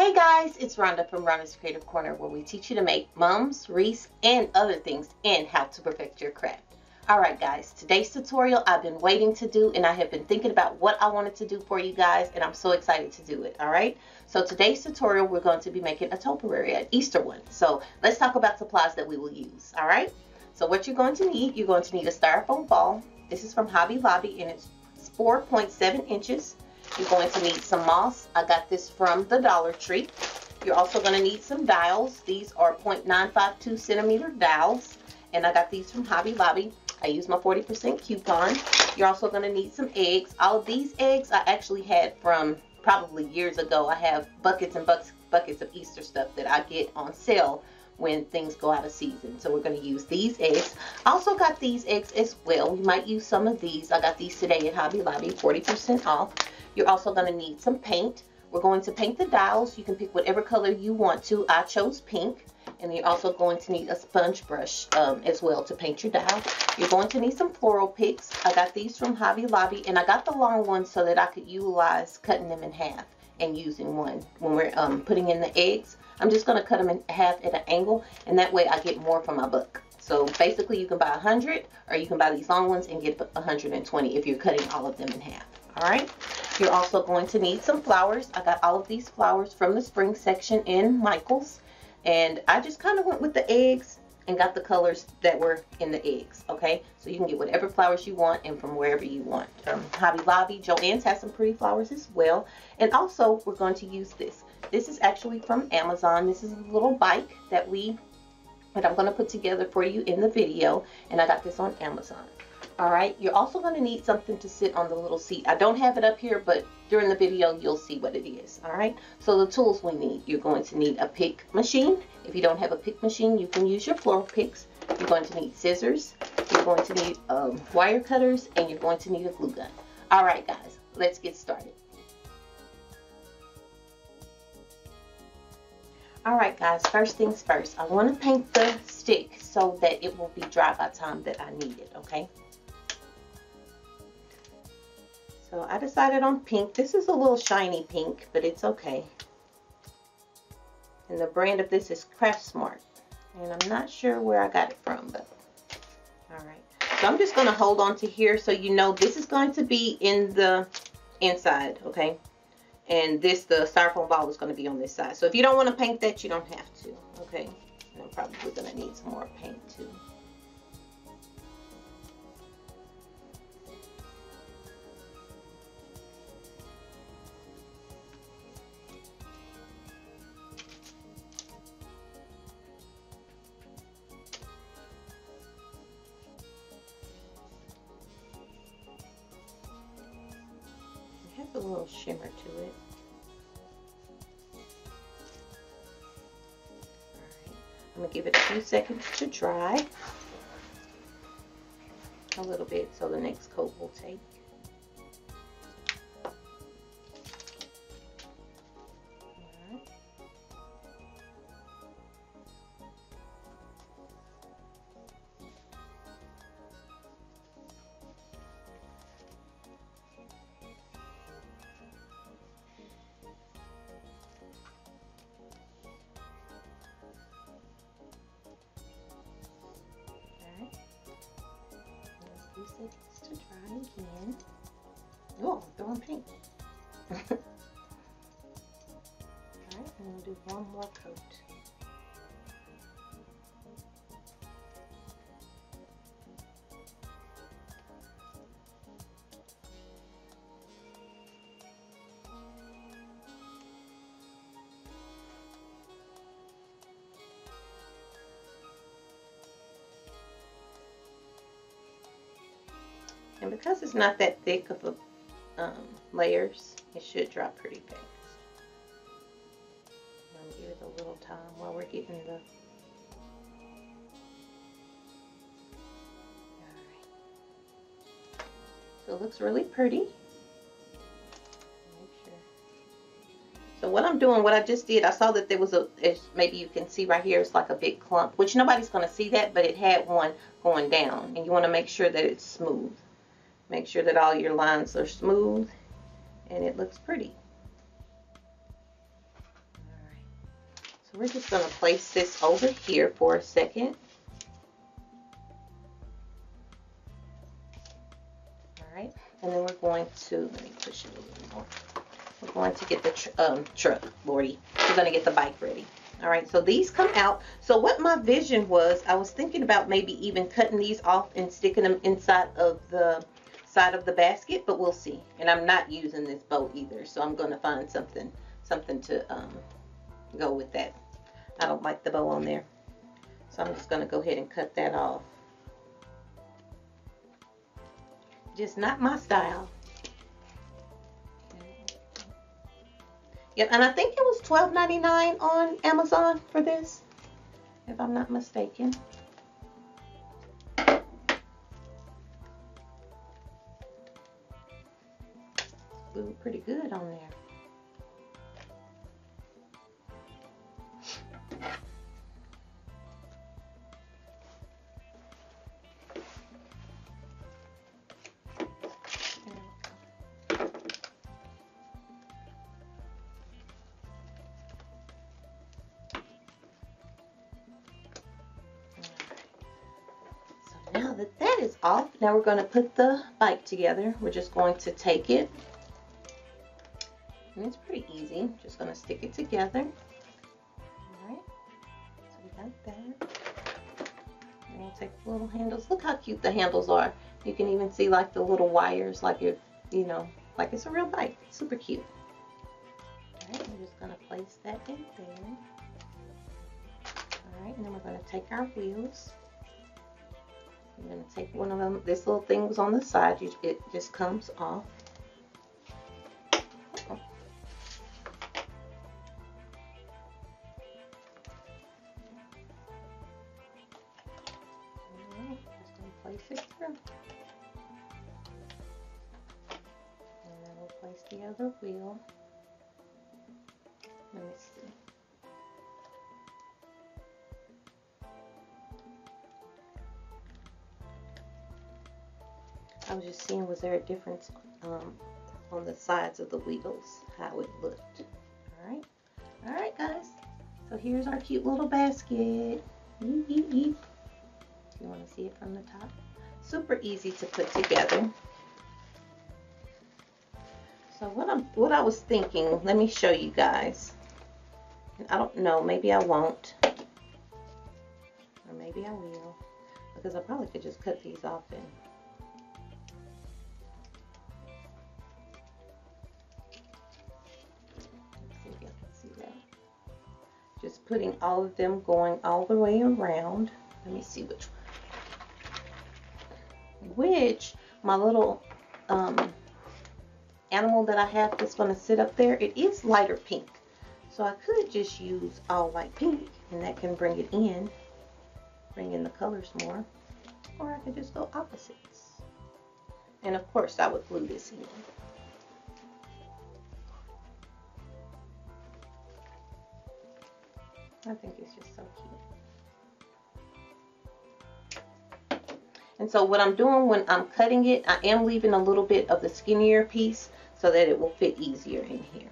Hey guys, it's Rhonda from Rhonda's Creative Corner, where we teach you to make mums, wreaths, and other things, and how to perfect your craft. Alright guys, today's tutorial I've been waiting to do, and I have been thinking about what I wanted to do for you guys, and I'm so excited to do it. Alright, so today's tutorial we're going to be making a topiary, an Easter one. So let's talk about supplies that we will use. Alright, so what you're going to need a styrofoam ball. This is from Hobby Lobby, and it's 4.7 inches. You're going to need some moss. I got this from the Dollar Tree. You're also going to need some dowels. These are 0.952 centimeter dowels, and I got these from Hobby Lobby. I used my 40% coupon. You're also going to need some eggs. All of these eggs I actually had from probably years ago. I have buckets and buckets of Easter stuff that I get on sale when things go out of season. So we're going to use these eggs. I also got these eggs as well. We might use some of these. I got these today at Hobby Lobby, 40% off. You're also going to need some paint. We're going to paint the dowels. You can pick whatever color you want to. I chose pink. And you're also going to need a sponge brush as well to paint your dowel. You're going to need some floral picks. I got these from Hobby Lobby, and I got the long ones so that I could utilize cutting them in half and using one when we're putting in the eggs. I'm just going to cut them in half at an angle, and that way I get more for my buck. So basically you can buy 100, or you can buy these long ones and get 120 if you're cutting all of them in half. Alright, you're also going to need some flowers. I got all of these flowers from the spring section in Michael's, and I just kind of went with the eggs and got the colors that were in the eggs. Okay, so you can get whatever flowers you want and from wherever you want. Hobby Lobby, Joann's has some pretty flowers as well. And also we're going to use this. This is actually from Amazon. This is a little bike that I'm going to put together for you in the video, and I got this on Amazon. Alright, you're also going to need something to sit on the little seat. I don't have it up here, but during the video you'll see what it is. Alright, so the tools we need. You're going to need a pick machine. If you don't have a pick machine, you can use your floral picks. You're going to need scissors. You're going to need wire cutters, and you're going to need a glue gun. Alright guys, let's get started. Alright guys, first things first. I want to paint the stick so that it will be dry by the time that I need it, okay? So I decided on pink. This is a little shiny pink, but it's okay. And the brand of this is Craft Smart. And I'm not sure where I got it from, but alright. So I'm just going to hold on to here so you know this is going to be in the inside, okay? And the styrofoam ball is going to be on this side. So if you don't want to paint that, you don't have to, okay? And I'm probably going to need some more paint too. A little shimmer to it. Alright, I'm going to give it a few seconds to dry. A little bit so the next coat will take. Alright. Few seconds to dry again. Oh, I'm throwing paint. Alright, I'm going to do one more coat. And because it's not that thick of a layers, it should dry pretty fast. I'm going to give it a little time while we're getting the... Alright. So it looks really pretty. Make sure. So what I'm doing, what I just did, I saw that there was maybe you can see right here, it's like a big clump, which nobody's going to see that, but it had one going down. And you want to make sure that it's smooth. Make sure that all your lines are smooth and it looks pretty. So we're just going to place this over here for a second. All right, and then we're going to, let me push it a little more. We're going to get the truck, Lordy. We're going to get the bike ready. All right, so these come out. So what my vision was, I was thinking about maybe even cutting these off and sticking them inside of the side of the basket, but we'll see. And I'm not using this bow either, so I'm going to find something to go with that. I don't like the bow on there, so I'm just going to go ahead and cut that off. Just not my style. Yep, and I think it was $12.99 on Amazon for this, if I'm not mistaken. Ooh, pretty good on there. Now that that is off, now we're going to put the bike together. We're just going to take it, and it's pretty easy. Just going to stick it together. All right, so we got that. And we'll take the little handles. Look how cute the handles are. You can even see like the little wires, like you're, you know, like it's a real bike. It's super cute. All right, we're just going to place that in there. All right, and then we're going to take our wheels. I'm going to take one of them. This little thing was on the side. It just comes off. Oh. Alright, just going to place it through. And then we'll place the other wheel. Let me see. I was just seeing, was there a difference on the sides of the wheels, how it looked. All right, guys. So here's our cute little basket. Do you want to see it from the top? Super easy to put together. So what I was thinking, let me show you guys. I don't know, maybe I won't, or maybe I will, because I probably could just cut these off and just putting all of them going all the way around. Let me see which my little animal that I have that's going to sit up there, it is lighter pink. So I could just use all light pink, and that can bring in the colors more. Or I could just go opposites. And of course I would glue this in. I think it's just so cute. And so what I'm doing when I'm cutting it, I am leaving a little bit of the skinnier piece so that it will fit easier in here.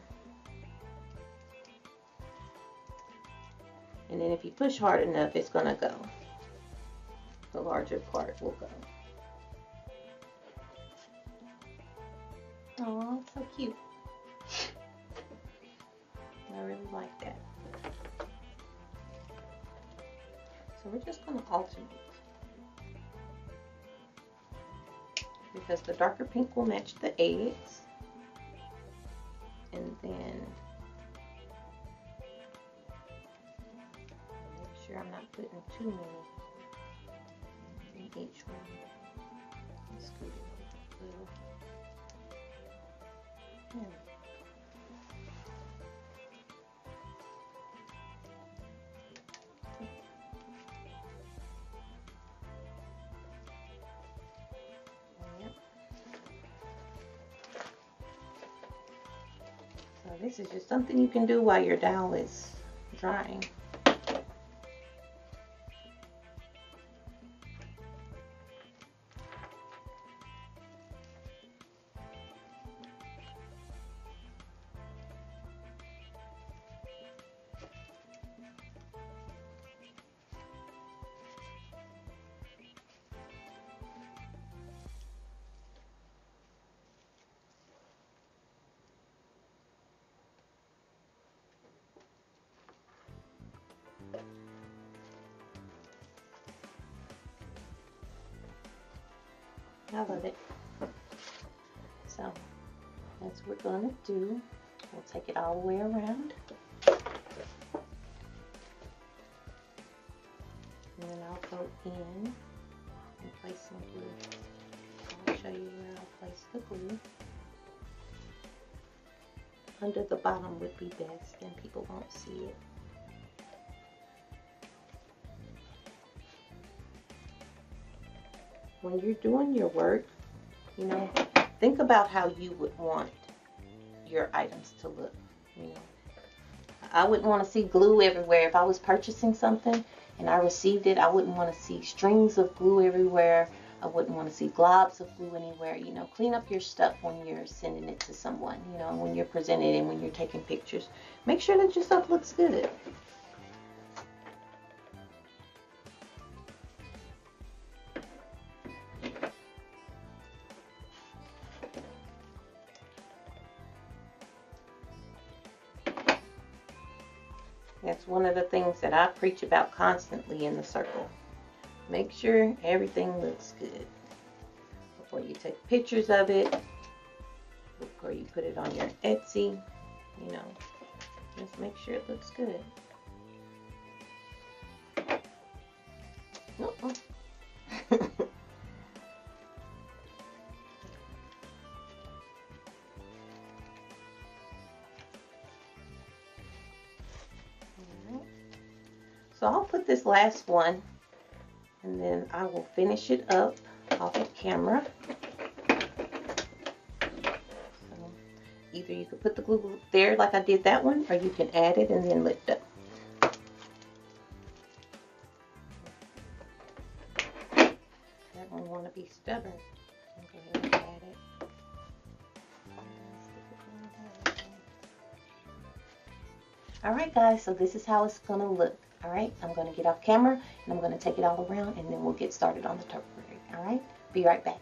And then if you push hard enough, it's going to go. The larger part will go. Oh, it's so cute. I really like that. So we're just going to alternate, because the darker pink will match the eggs, and then make sure I'm not putting too many in each one. Scoot it a little. There we go. This is just something you can do while your dowel is drying. I love it. So that's what we're gonna do. We'll take it all the way around. And then I'll go in and place some glue. I'll show you where I'll place the glue. Under the bottom would be best, and people won't see it. When you're doing your work, you know, think about how you would want your items to look. You know, I wouldn't want to see glue everywhere. If I was purchasing something and I received it, I wouldn't want to see strings of glue everywhere. I wouldn't want to see globs of glue anywhere. You know, clean up your stuff when you're sending it to someone, you know, when you're presenting and when you're taking pictures. Make sure that your stuff looks good. That's one of the things that I preach about constantly in the circle. Make sure everything looks good before you take pictures of it, before you put it on your Etsy, you know, just make sure it looks good. So I'll put this last one and then I will finish it up off of camera. So either you could put the glue there like I did that one, or you can add it and then lift up. That one want to be stubborn. I'll go ahead and add it. Alright guys, so this is how it's going to look. Alright, I'm going to get off camera and I'm going to take it all around and then we'll get started on the topiary. Alright, be right back.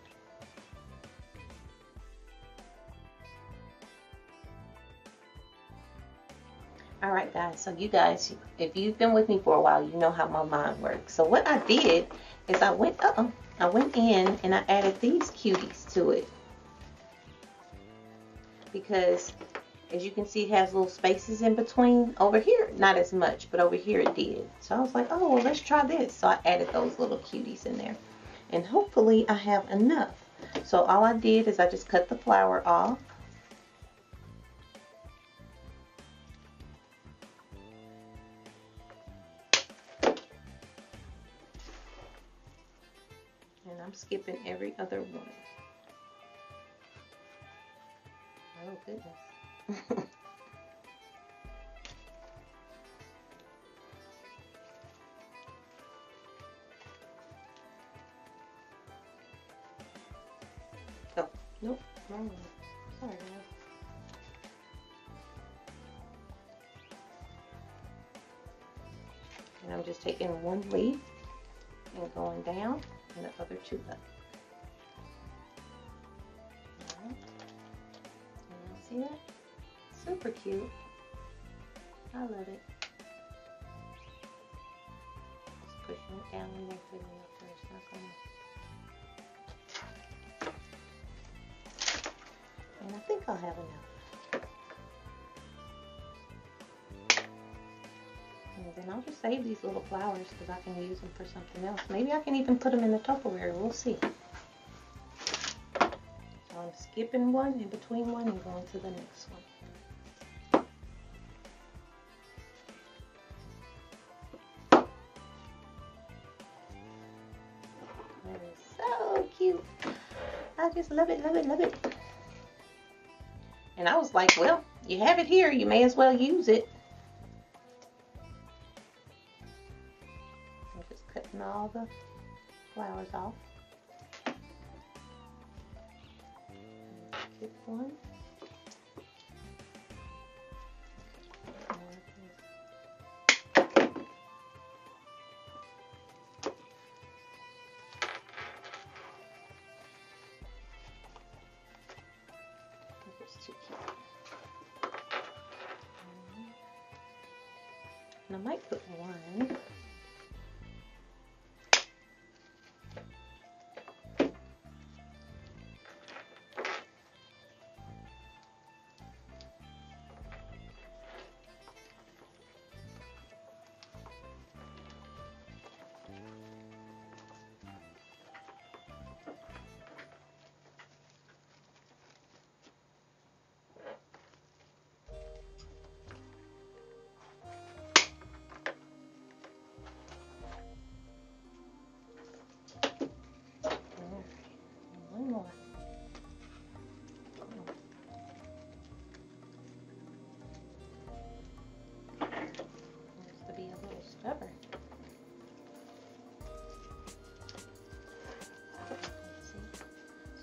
Alright guys, so you guys, if you've been with me for a while, you know how my mind works. So what I did is I went in and I added these cuties to it. Because as you can see, it has little spaces in between. Over here, not as much, but over here it did. So I was like, oh, well, let's try this. So I added those little cuties in there. And hopefully I have enough. So all I did is I just cut the flower off. And I'm skipping every other one. Oh, goodness. Oh, nope, wrong one. Sorry, guys. And I'm just taking one leaf and going down and the other two up. Alright. And see that? Super cute. I love it. Just pushing it down and then putting it up there. It's not gonna. And I think I'll have enough. And then I'll just save these little flowers because I can use them for something else. Maybe I can even put them in the Tupperware. We'll see. So I'm skipping one in between one and going to the next one. That is so cute. I just love it, love it, love it. And I was like, well, you have it here. You may as well use it. I'm just cutting all the flowers off. Skip one. Too cute. And I might put one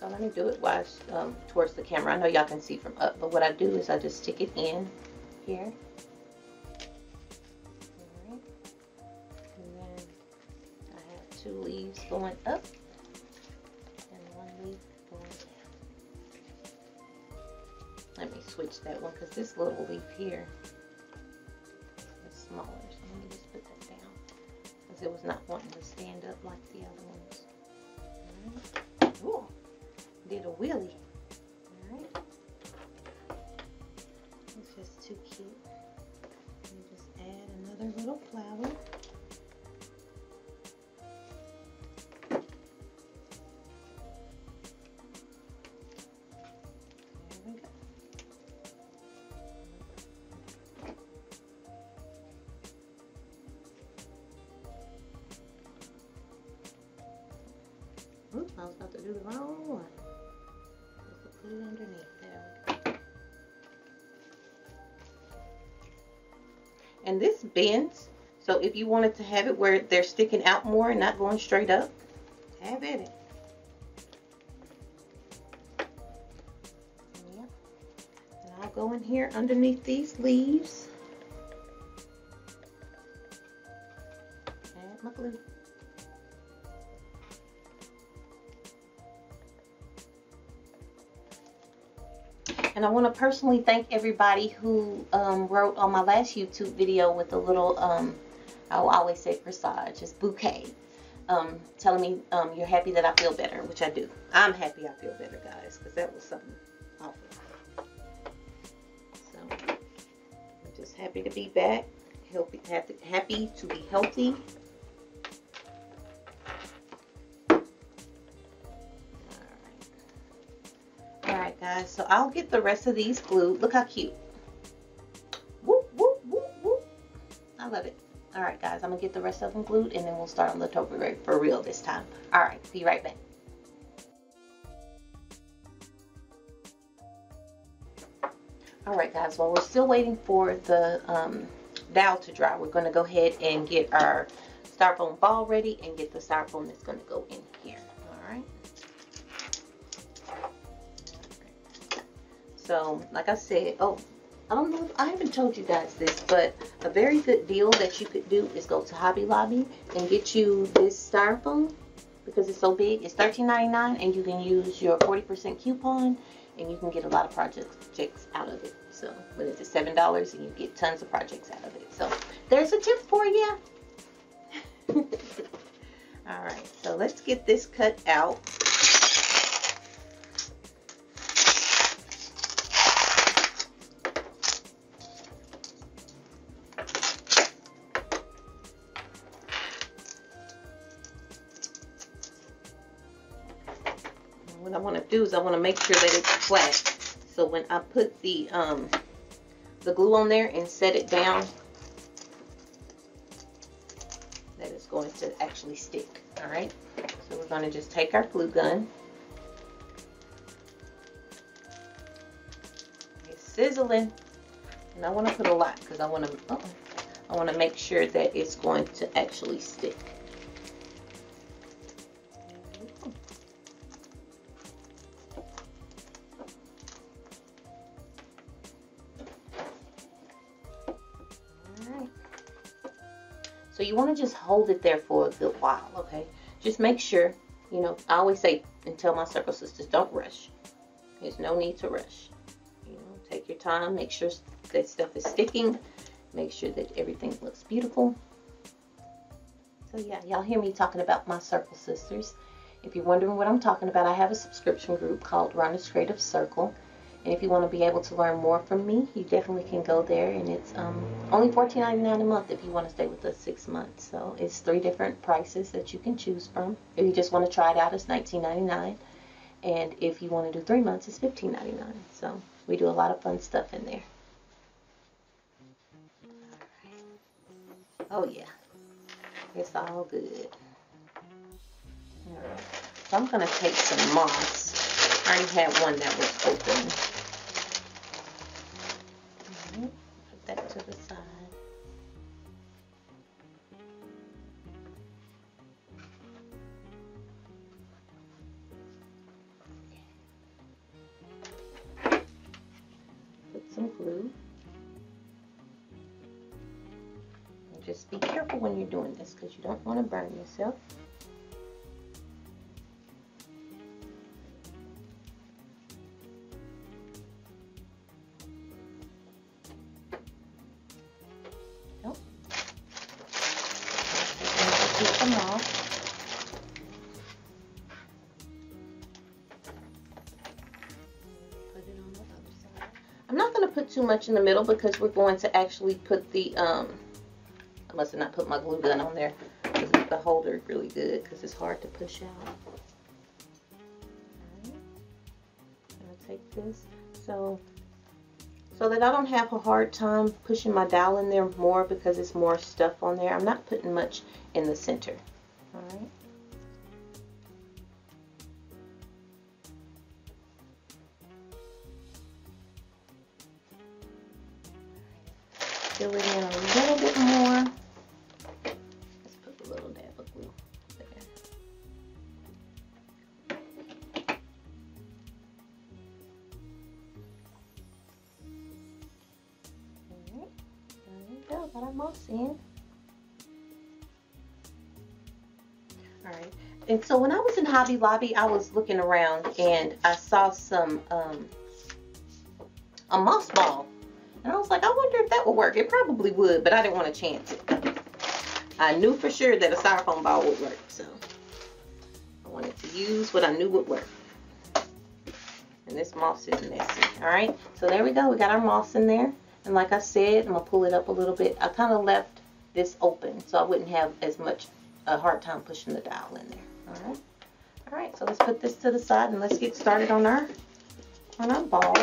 So let me do it while it's towards the camera. I know y'all can see from up, but what I do is I just stick it in here. Alright. And then I have 2 leaves going up and 1 leaf going down. Let me switch that one because this little leaf here is smaller. So let me just put that down because it was not wanting to stand up like the other ones. Alright. Ooh. Did a wheelie. Alright. It's just too cute. Let me just add another little flower. There we go. Oops, I was about to do the wrong one. Put it underneath. There we go. And this bends, so if you wanted to have it where they're sticking out more and not going straight up, have at it. Yep. And I'll go in here underneath these leaves. Add my glue. And I want to personally thank everybody who wrote on my last YouTube video with a little, I will always say corsage, it's bouquet, telling me you're happy that I feel better, which I do. I'm happy I feel better, guys, because that was something awful. So, I'm just happy to be back, happy to be healthy. Alright guys, so I'll get the rest of these glued. Look how cute. Whoop, whoop, whoop, whoop. I love it. Alright guys, I'm going to get the rest of them glued and then we'll start on the topiary for real this time. Alright, be right back. Alright guys, while we're still waiting for the dowel to dry, we're going to go ahead and get our styrofoam ball ready and get the styrofoam that's going to go in here. Alright. So, like I said, oh, I don't know if I haven't told you guys this, but a very good deal that you could do is go to Hobby Lobby and get you this styrofoam because it's so big. It's $13.99 and you can use your 40% coupon and you can get a lot of projects out of it. So, when it's at $7 and you get tons of projects out of it. So, there's a tip for you. Alright, so let's get this cut out. What I want to do is I want to make sure that it's flat. So when I put the glue on there and set it down, that it's going to actually stick. All right. So we're going to just take our glue gun. It's sizzling, and I want to put a lot because I want to make sure that it's going to actually stick. So you want to just hold it there for a good while, okay? Just make sure, you know, I always say and tell my circle sisters, don't rush. There's no need to rush. You know, take your time, make sure that stuff is sticking, make sure that everything looks beautiful. So yeah, y'all hear me talking about my circle sisters. If you're wondering what I'm talking about, I have a subscription group called Rhonda's Creative Circle. And if you want to be able to learn more from me, you definitely can go there. And it's only $14.99 a month if you want to stay with us 6 months. So it's 3 different prices that you can choose from. If you just want to try it out, it's $19.99. And if you want to do 3 months, it's $15.99. So we do a lot of fun stuff in there. Oh yeah, it's all good. All right. So I'm going to take some moss. I already had one that was open. Put that to the side. Okay. Just be careful when you're doing this because you don't want to burn yourself. Nope. Take them off. Put it on the other side. I'm not going to put too much in the middle because we're going to actually put the I must have not put my glue gun on there because the holder is really good because it's hard to push out. Alright. I'm going to take this so that I don't have a hard time pushing my dowel in there more because it's more stuff on there. I'm not putting much in the center. Alright. Fill it in a little bit more. Let's put a little dab of glue there. Alright, there we go, got our moss in. Alright, and so when I was in Hobby Lobby, I was looking around and I saw some a moss ball. And I was like, I wonder if that would work. It probably would, but I didn't want to chance it. I knew for sure that a styrofoam ball would work, so I wanted to use what I knew would work. And this moss is messy. Alright, so there we go. We got our moss in there. And like I said, I'm going to pull it up a little bit. I kind of left this open so I wouldn't have as much a hard time pushing the dowel in there. Alright. Alright, so let's put this to the side and let's get started on our ball.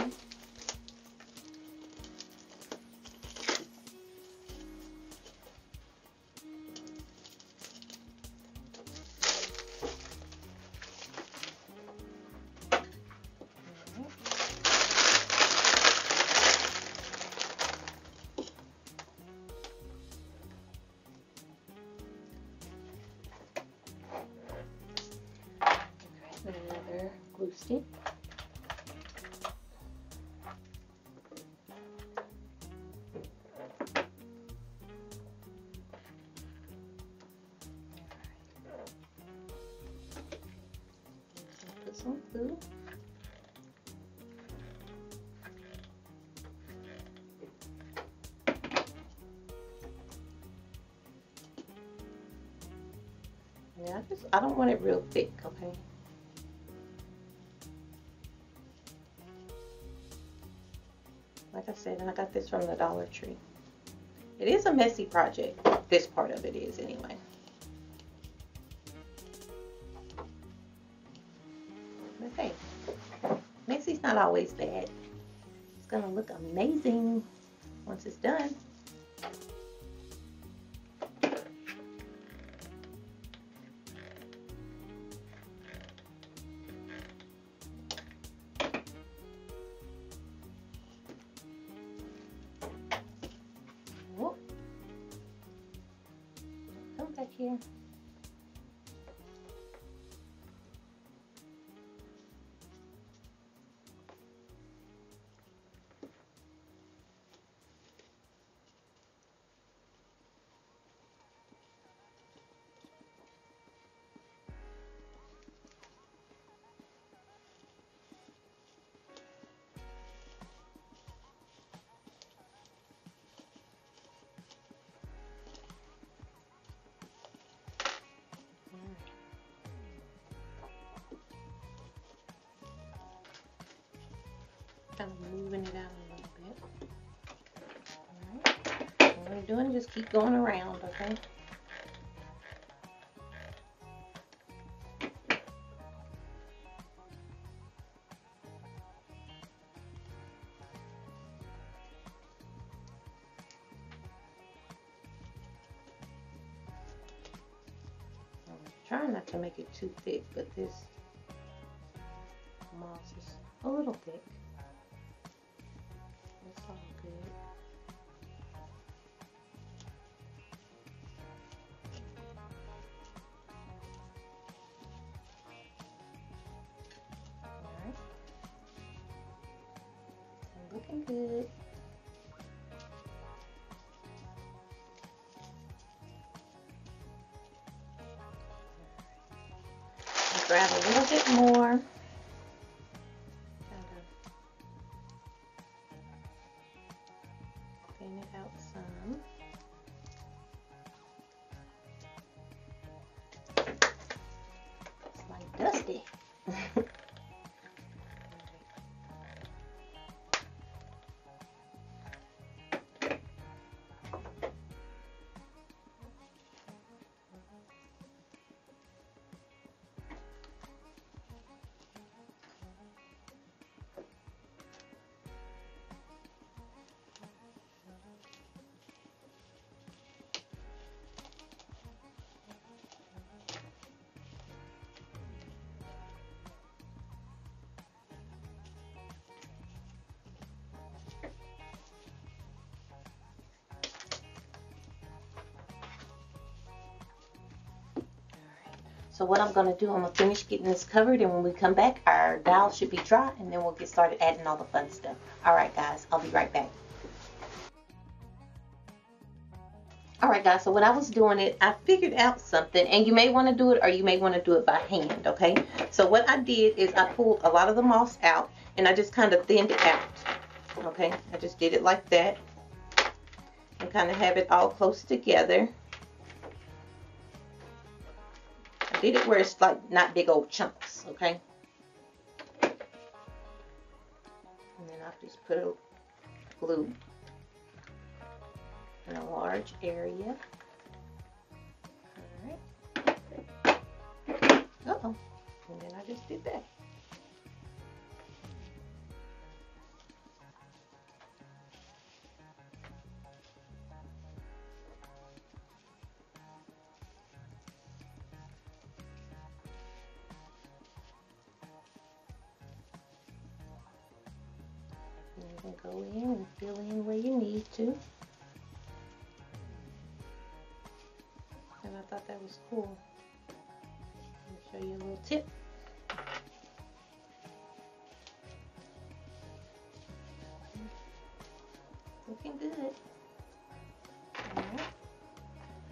Another glue stick. Put some glue. Yeah, I don't want it real thick, okay? Like I said, and I got this from the Dollar Tree. It is a messy project. This part of it is anyway. But hey, messy's not always bad. It's gonna look amazing once it's done. Come back here. Kind of moving it out a little bit. Alright. What we're doing is just keep going around, okay? I'm trying not to make it too thick, but this moss is a little thick. That's all good. Alright. Looking good. grab a little bit more. Thin it out some. It's like dusty. So what I'm going to do, I'm going to finish getting this covered, and when we come back, our dowel should be dry, and then we'll get started adding all the fun stuff. Alright guys, I'll be right back. Alright guys, so when I was doing it, I figured out something, and you may want to do it or you may want to do it by hand, okay? So what I did is I pulled a lot of the moss out, and I just kind of thinned it out, okay? I just did it like that, and kind of have it all close together. Did it where it's like not big old chunks, okay? And then I'll just put a glue in a large area. Alright. Uh-oh. And then I just did that. You can go in and fill in where you need to. And I thought that was cool. I'll show you a little tip. Looking good. Alright.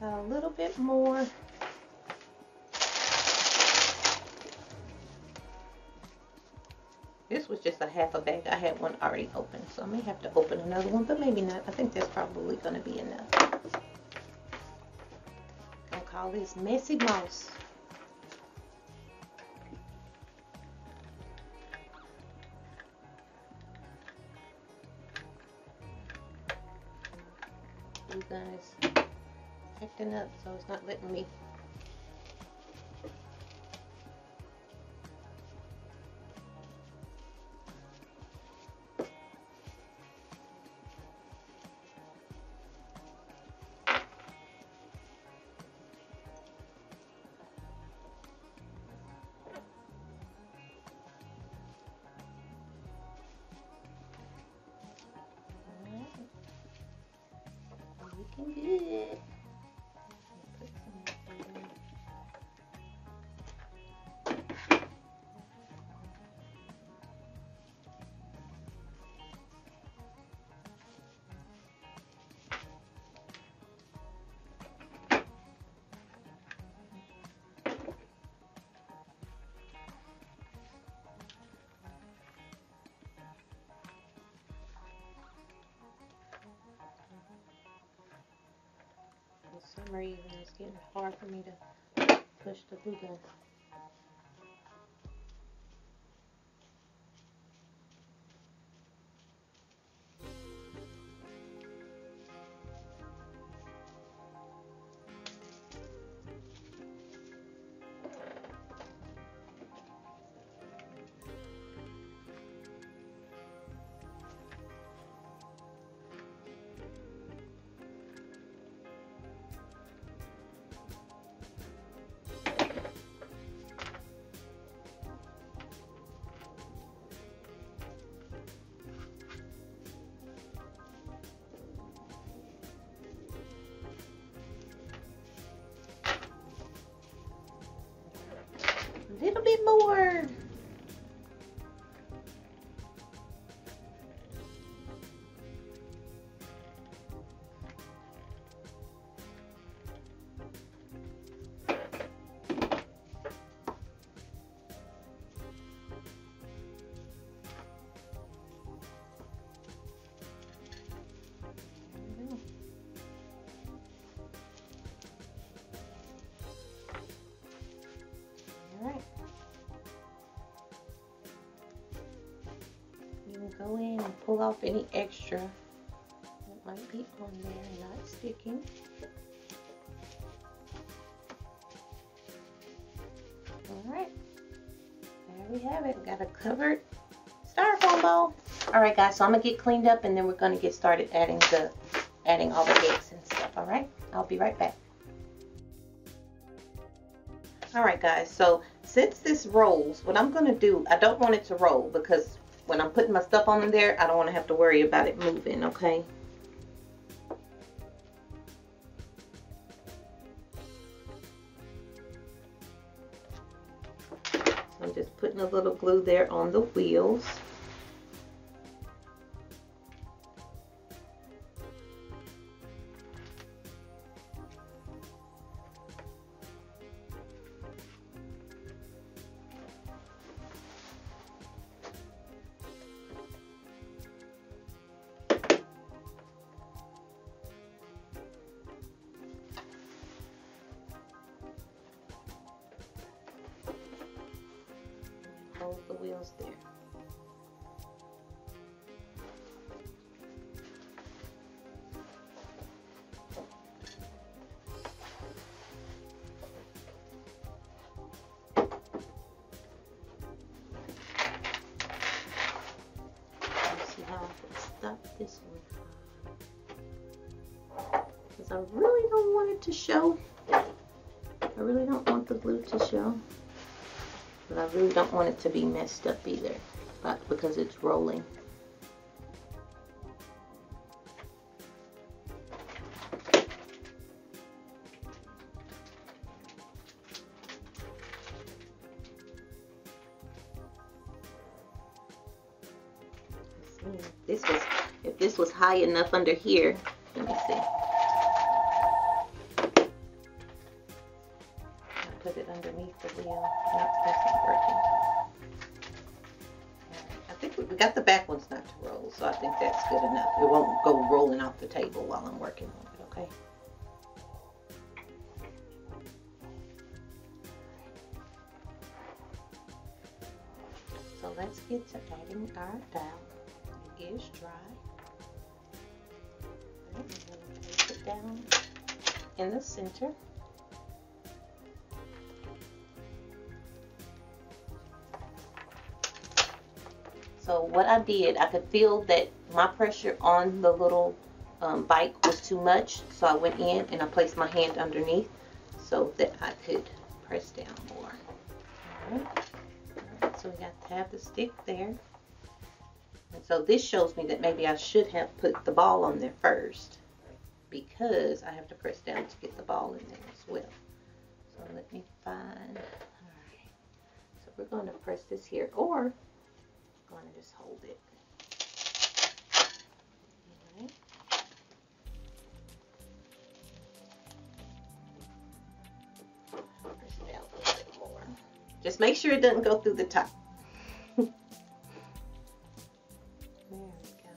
A little bit more. This was just a half a bag. I had one already open, so I may have to open another one, but maybe not. I think that's probably going to be enough. I'll call this Messy Moss. You guys acting up, so it's not letting me. Looking good. Put some in. For some reason it's getting hard for me to push the glue gun. pull off any extra that might be on there and not sticking. Alright, there we have it. Got a covered styrofoam bowl. Alright guys, so I'm going to get cleaned up and then we're going to get started adding all the eggs and stuff. Alright, I'll be right back. Alright guys, so since this rolls, what I'm going to do, I don't want it to roll because when I'm putting my stuff on there, I don't want to have to worry about it moving, okay? So I'm just putting a little glue there on the wheels. Hold the wheels there. Let's see how I can stop this one. Because I really don't want it to show. I really don't want the glue to show. But I really don't want it to be messed up either, because it's rolling. Let's see. If this was high enough under here, let me see. Put it underneath the wheel. Nope, that's not working. I think we got the back ones not to roll, so I think that's good enough. It won't go rolling off the table while I'm working on it, okay? So let's get to adding our dough. It is dry. I'm going to place it down in the center. So what I did, I could feel that my pressure on the little bike was too much. So I went in and I placed my hand underneath so that I could press down more. Alright, so we got to have the stick there. And so this shows me that maybe I should have put the ball on there first, because I have to press down to get the ball in there as well. So let me find, alright. So we're going to press this here, or going to just hold it. Right. Press it out a little bit more. Just make sure it doesn't go through the top. There we go.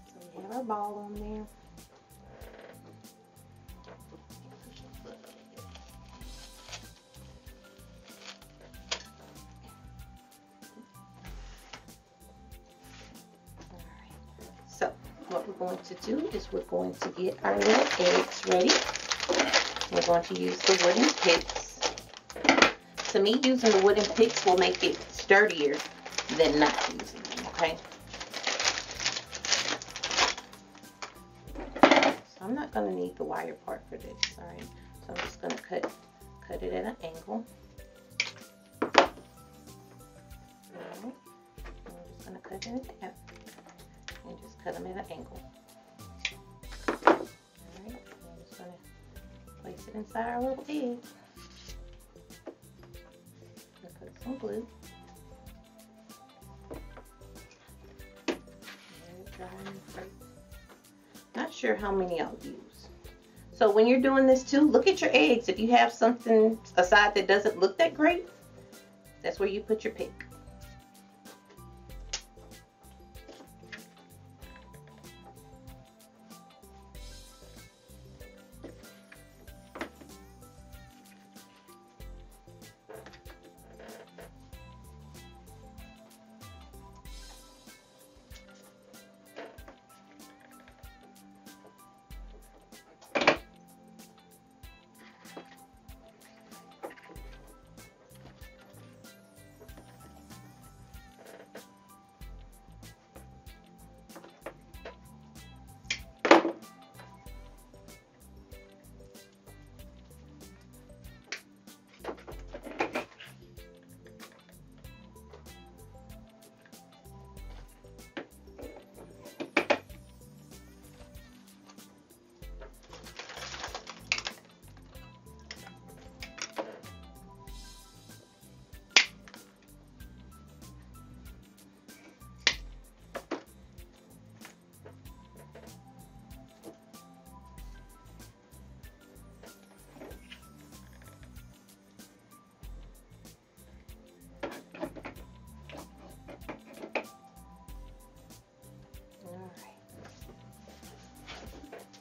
So we have our ball on there. So what we're going to do is we're going to get our little eggs ready. We're going to use the wooden picks. To me, using the wooden picks will make it sturdier than not using them, okay? So I'm not going to need the wire part for this, all right? So I'm just going to cut it at an angle. All right. I'm just going to cut it in half. And just cut them at an angle. Alright, I'm just going to place it inside our little egg. And put some glue. Not sure how many I'll use. So when you're doing this too, look at your eggs. If you have something aside that doesn't look that great, that's where you put your pick.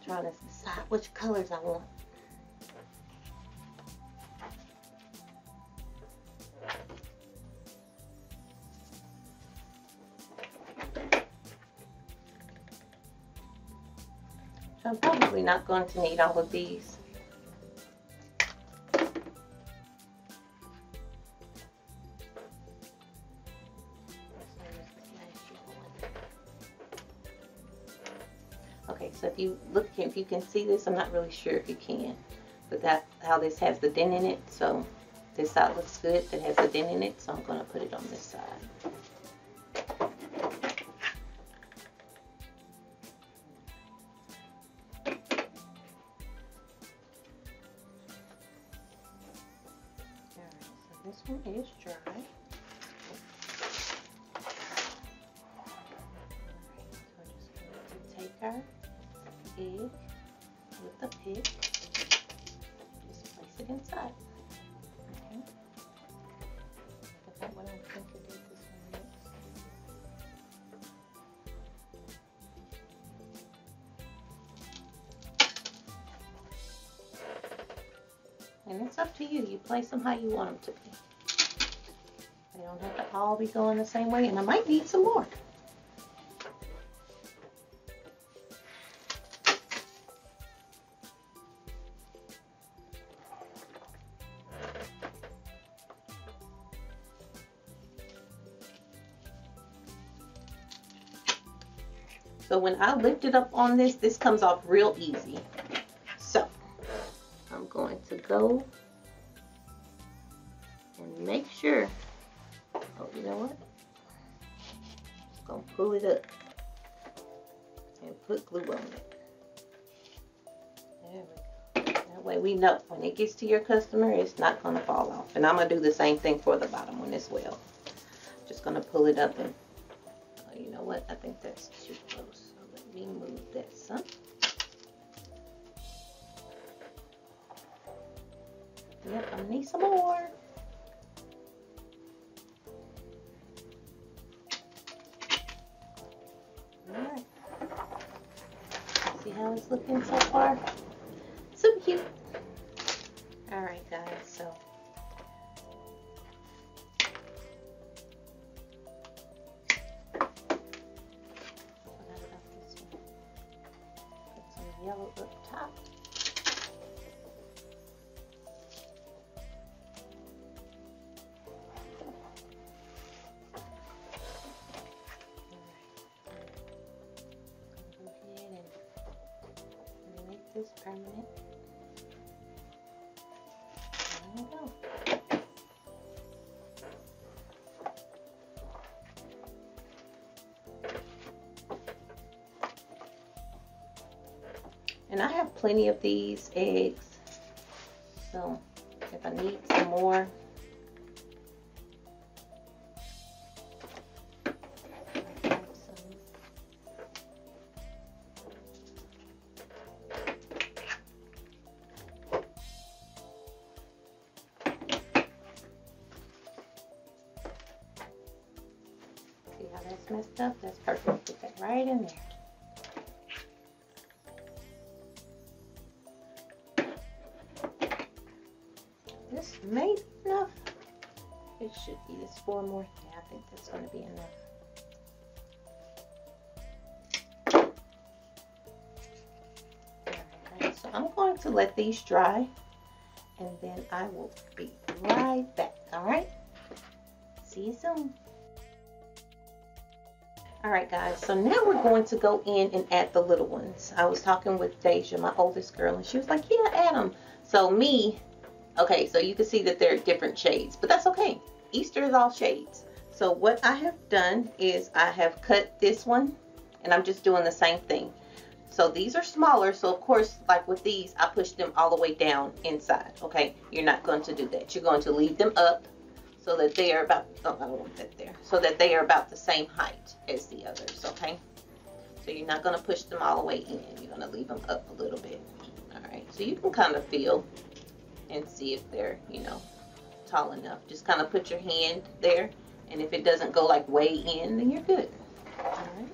trying to decide which colors I want. So I'm probably not going to need all of these. Okay, so if you can see this, I'm not really sure if you can, but that's how this has the dent in it. So this side looks good that has a dent in it, so I'm going to put it on this side. This one is dry. Alright, so we're just going to take our egg with the pick, just place it inside. Okay. Look at what I think it is this one next. And it's up to you. You place them how you want them to be. They don't have to all be going the same way, and I might need some more. So when I lift it up on this, this comes off real easy. So I'm going to go and make sure. Oh, you know what? Just gonna pull it up and put glue on it. There we go. That way we know when it gets to your customer, it's not gonna fall off. And I'm gonna do the same thing for the bottom one as well. Just gonna pull it up and, you know what? I think that's too close. So let me move that some. Yep, I need some more. Alright. See how it's looking so far? So cute. Alright guys, so put some yellow up top. This permanent. There we go. And I have plenty of these eggs, so if I need some more, that's messed up. That's perfect. Put that right in there. This may be enough. It should be. This 4 more. Yeah, I think that's going to be enough. Alright, so I'm going to let these dry, and then I will be right back. Alright? See you soon. Alright guys, so now we're going to go in and add the little ones. I was talking with Deja, my oldest girl, and she was like, yeah, add them. So okay, so you can see that they're different shades, but that's okay. Easter is all shades. So what I have done is I have cut this one, and I'm just doing the same thing. So these are smaller, so of course, like with these, I push them all the way down inside, okay? You're not going to do that. You're going to leave them up, so that they are about, oh, I don't want that there, so that they are about the same height as the others, okay? So you're not going to push them all the way in. You're going to leave them up a little bit. All right, so you can kind of feel and see if they're, you know, tall enough. Just kind of put your hand there, and if it doesn't go like way in, then you're good. All right.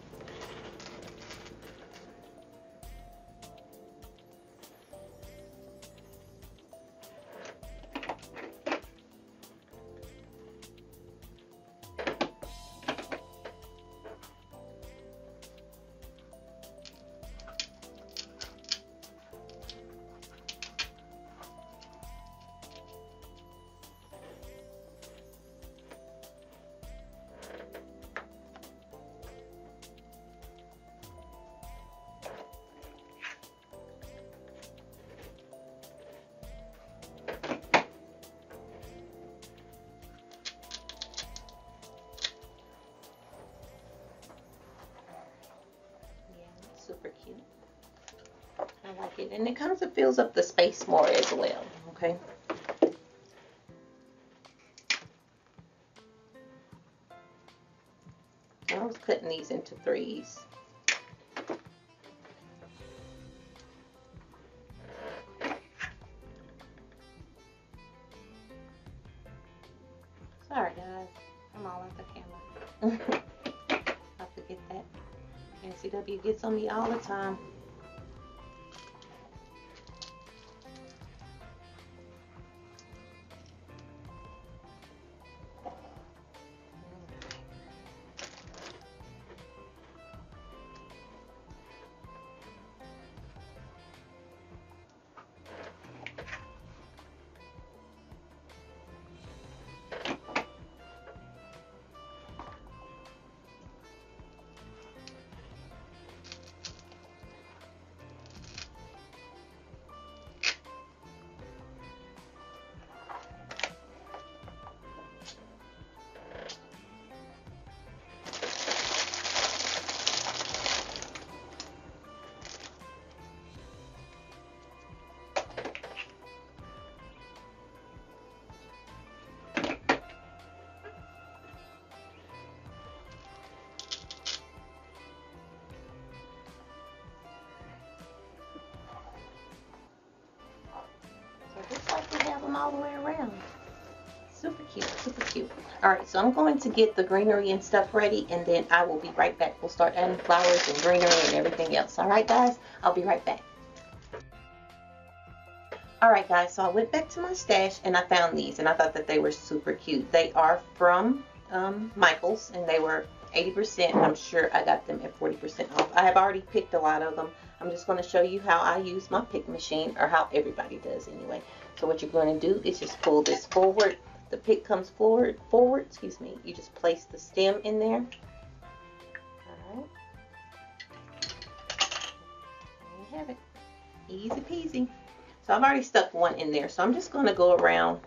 good. And it kind of fills up the space more as well, okay? I was cutting these into 3s. Sorry guys, I'm all out the camera. I forget that. NCW gets on me all the time. Looks like we have them all the way around. Super cute, super cute. Alright, so I'm going to get the greenery and stuff ready, and then I will be right back. We'll start adding flowers and greenery and everything else. Alright guys, I'll be right back. Alright guys, so I went back to my stash and I found these, and I thought that they were super cute. They are from Michael's, and they were 80%. I'm sure I got them at 40% off. I have already picked a lot of them. I'm just going to show you how I use my pick machine, or how everybody does anyway. So what you're going to do is just pull this forward. The pick comes forward, excuse me. You just place the stem in there. Alright. There you have it. Easy peasy. So I've already stuck one in there. So I'm just going to go around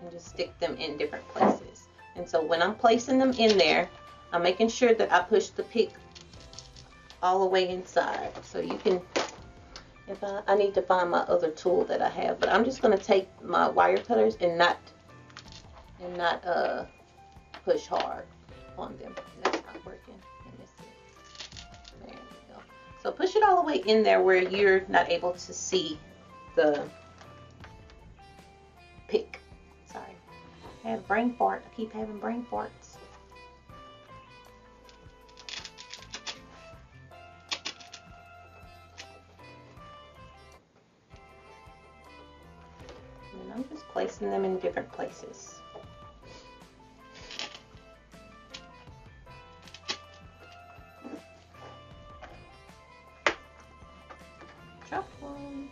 and just stick them in different places. And so when I'm placing them in there, I'm making sure that I push the pick all the way inside. So you can, if I need to find my other tool that I have, but I'm just going to take my wire cutters and not push hard on them. That's not working. Let me see. There we go. So push it all the way in there where you're not able to see the pick. Sorry, I have brain fart. I keep having brain farts. And I'm just placing them in different places. Drop one.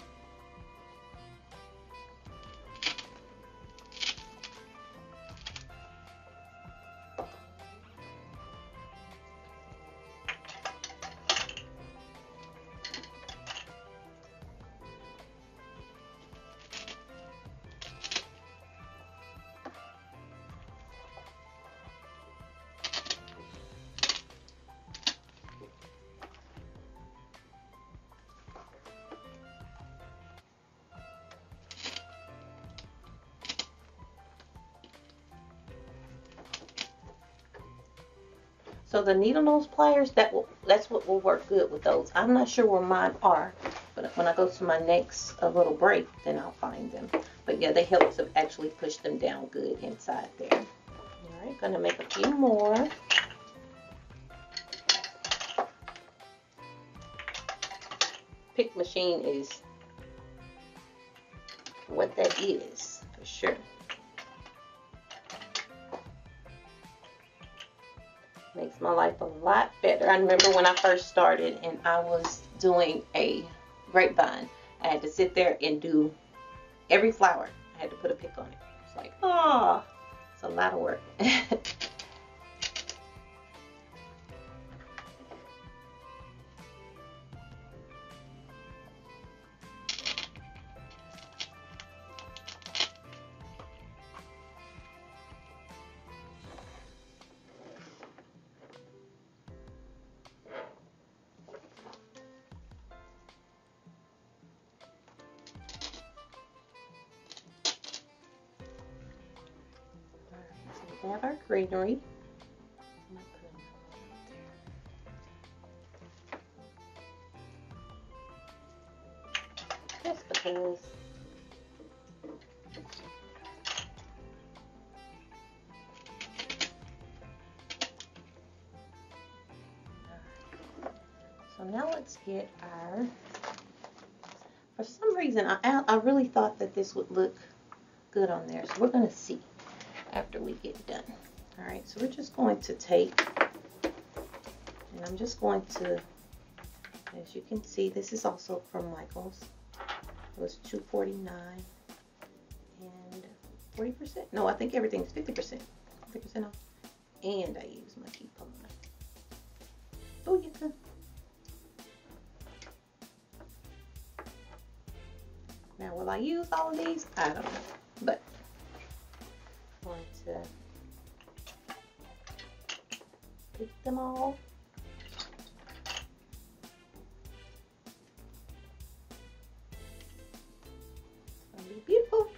So the needle nose pliers, that's what will work good with those. I'm not sure where mine are, but when I go to my next little break, then I'll find them. But yeah, they help to actually push them down good inside there. All right, gonna make a few more. Pick machine is what that is, for sure. Makes my life a lot better. I remember when I first started and I was doing a grapevine, I had to sit there and do every flower. I had to put a pick on it. It's like, oh, it's a lot of work. We have our greenery. Just because so now let's get our, for some reason I really thought that this would look good on there, so we're going to see after we get done. Alright, so we're just going to take, and I'm just going to, as you can see, this is also from Michael's. It was $2.49 and 40%. No, I think everything's 50%. 50% off. And I use my coupon. Booyaka. Now, will I use all of these? I don't know. But I'm going to pick them all. It's going to be beautiful.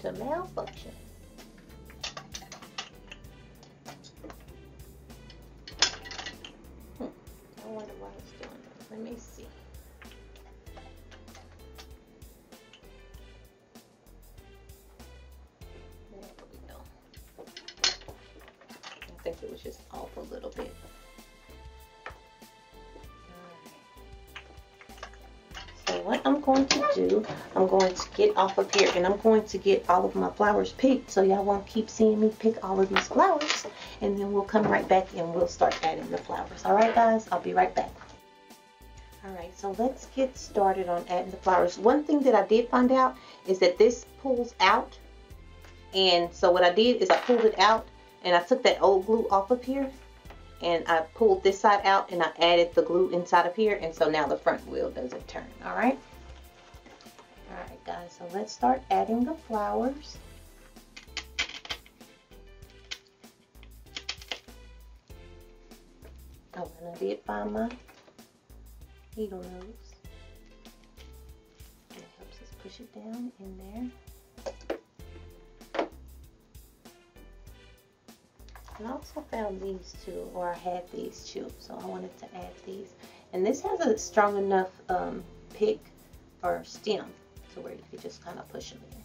To malfunction. I wonder why it's doing that. Let me see. There we go. I think it was just off a little bit. So what I'm going to do, I'm going to get off of here and I'm going to get all of my flowers picked so y'all won't keep seeing me pick all of these flowers, and then we'll come right back and we'll start adding the flowers. Alright guys, I'll be right back. Alright, so let's get started on adding the flowers. One thing that I did find out is that this pulls out, and so what I did is I pulled it out and I took that old glue off of here and I pulled this side out and I added the glue inside of here, and so now the front wheel doesn't turn. Alright guys, so let's start adding the flowers. Oh, and I did find my needle nose. It helps us push it down in there. And I also found these two, or I had these two, so I wanted to add these. And this has a strong enough pick or stem to where you could just kind of push them in.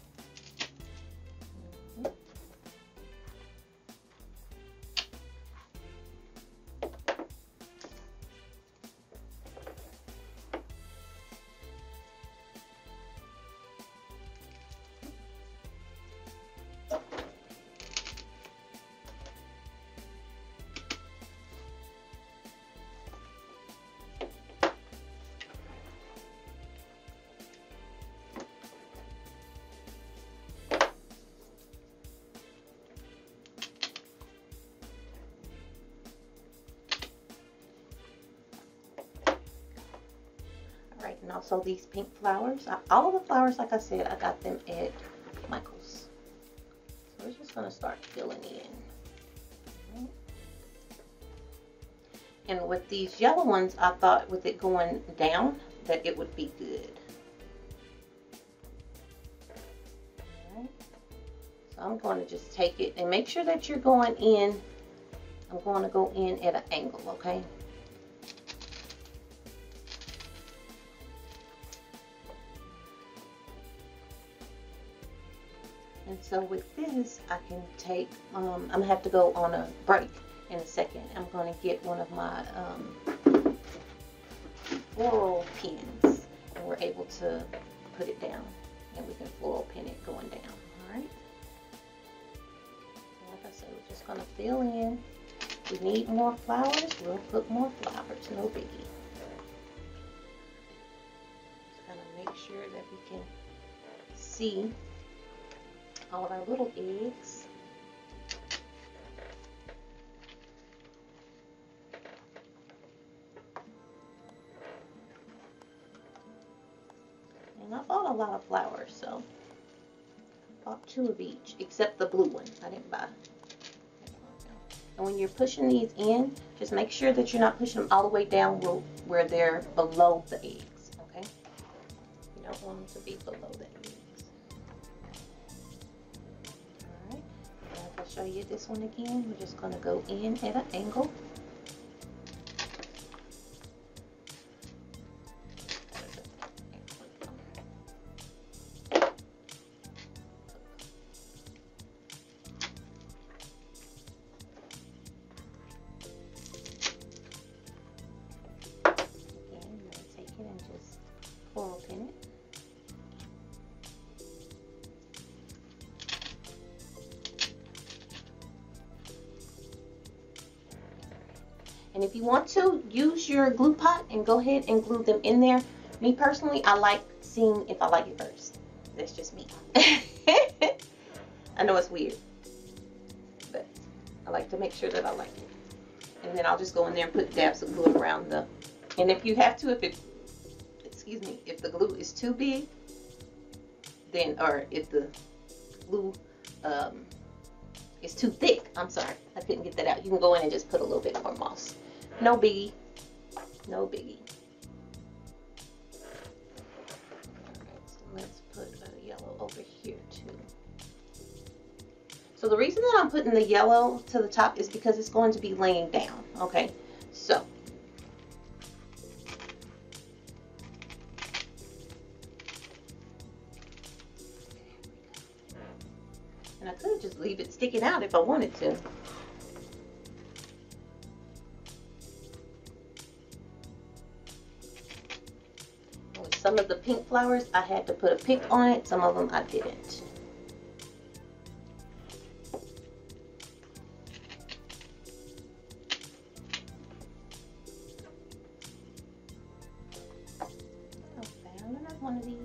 And also these pink flowers. All of the flowers, like I said, I got them at Michael's. So we're just going to start filling in. And with these yellow ones, I thought with it going down that it would be good. Alright. So I'm going to just take it and make sure that you're going in. I'm going to go in at an angle, okay? And so with this, I can take, I'm going to have to go on a break in a second. I'm going to get one of my floral pins, and we're able to put it down, and we can floral pin it going down. Alright? Like I said, we're just going to fill in. If we need more flowers, we'll put more flowers, no biggie. Just kind of make sure that we can see all of our little eggs. And I bought a lot of flowers, so bought 2 of each, except the blue one. I didn't buy. And when you're pushing these in, just make sure that you're not pushing them all the way down where they're below the eggs, okay? You don't want them to be below the eggs. Alright, I'll show you this one again. We're just going to go in at an angle. And just coral pin it. And if you want to, use your glue pot and go ahead and glue them in there. Me personally, I like seeing if I like it first. That's just me. I know it's weird, but I like to make sure that I like it. And then I'll just go in there and put dabs of glue around the, and if you have to, if the glue is too big, then, or if the glue is too thick, I'm sorry, I couldn't get that out. You can go in and just put a little bit more moss. No biggie. No biggie. Alright, so let's put a yellow over here too. So the reason that I'm putting the yellow to the top is because it's going to be laying down, okay? So and I could just leave it sticking out if I wanted to. With some of the pink flowers, I had to put a pick on it. Some of them I didn't. I found another one of these.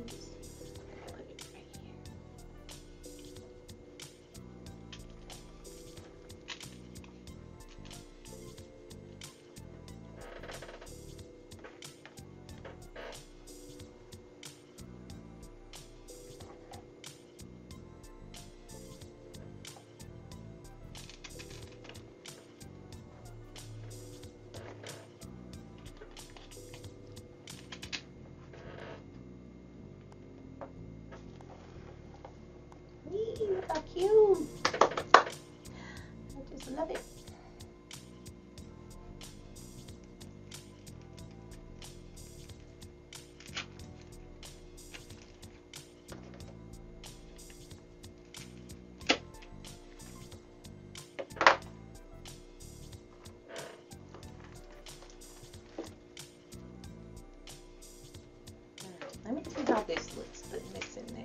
Look how cute. I just love it. Let me see how this looks, putting this in there.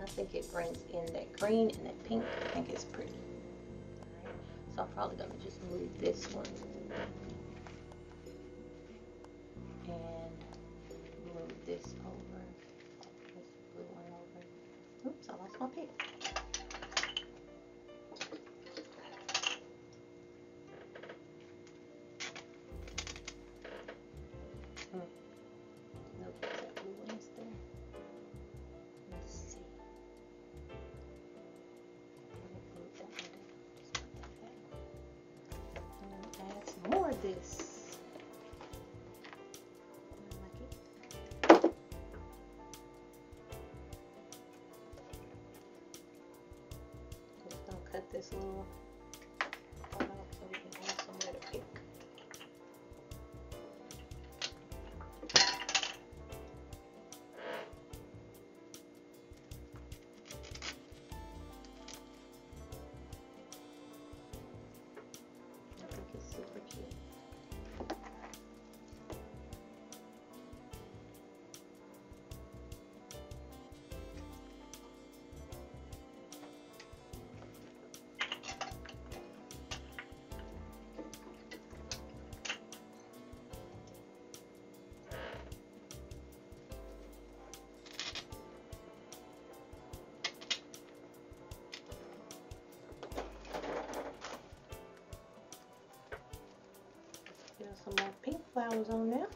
I think it brings in that green and that pink. I think it's pretty. Alright, so I'm probably going to just move this one and move this over, this blue one over. Oops, I lost my pick. Nope, that blue one is there. Let's see. Add some more Get some more pink flowers on there.